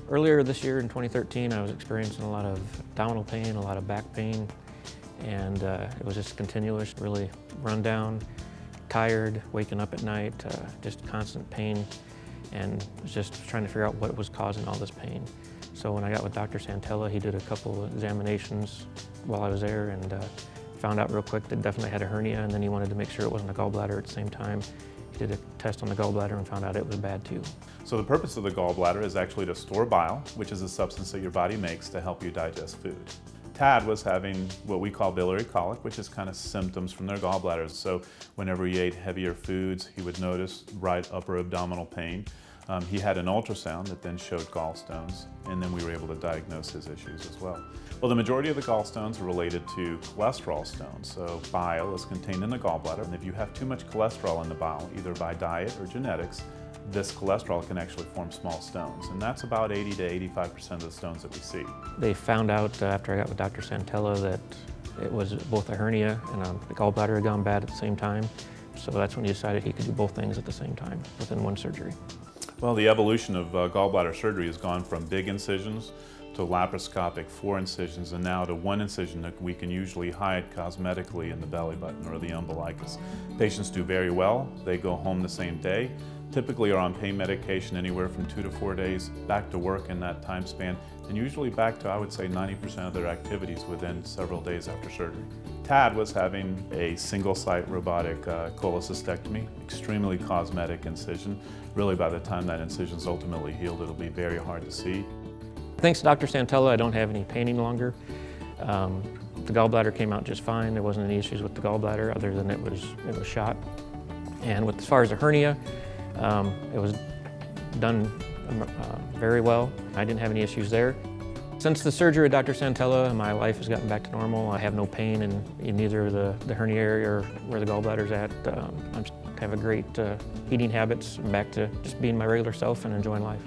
Earlier this year in 2013, I was experiencing a lot of abdominal pain, a lot of back pain, and it was just continuous, really run down, tired, waking up at night, just constant pain, and was just trying to figure out what was causing all this pain. So when I got with Dr. Santaella, he did a couple of examinations while I was there and found out real quick that definitely had a hernia, and then he wanted to make sure it wasn't a gallbladder at the same time. He did a test on the gallbladder and found out it was bad too. So the purpose of the gallbladder is actually to store bile, which is a substance that your body makes to help you digest food. Tad was having what we call biliary colic, which is kind of symptoms from their gallbladders. So whenever he ate heavier foods, he would notice right upper abdominal pain. He had an ultrasound that then showed gallstones, and then we were able to diagnose his issues as well. Well, the majority of the gallstones are related to cholesterol stones. So bile is contained in the gallbladder, and if you have too much cholesterol in the bile, either by diet or genetics, this cholesterol can actually form small stones, and that's about 80 to 85% of the stones that we see. They found out after I got with Dr. Santaella that it was both a hernia and the gallbladder had gone bad at the same time. So that's when he decided he could do both things at the same time within one surgery. Well, the evolution of gallbladder surgery has gone from big incisions to laparoscopic 4 incisions, and now to 1 incision that we can usually hide cosmetically in the belly button or the umbilicus. Patients do very well. They go home the same day, typically are on pain medication anywhere from 2 to 4 days, back to work in that time span, and usually back to, I would say, 90% of their activities within several days after surgery. Tad was having a single-site robotic cholecystectomy, extremely cosmetic incision. Really, by the time that incision is ultimately healed, it'll be very hard to see. Thanks to Dr. Santaella, I don't have any pain any longer. The gallbladder came out just fine. There wasn't any issues with the gallbladder other than it was shot. And as far as the hernia, it was done very well. I didn't have any issues there. Since the surgery with Dr. Santaella, my life has gotten back to normal. I have no pain in either the hernia area or where the gallbladder's at. I have a great eating habits. I'm back to just being my regular self and enjoying life.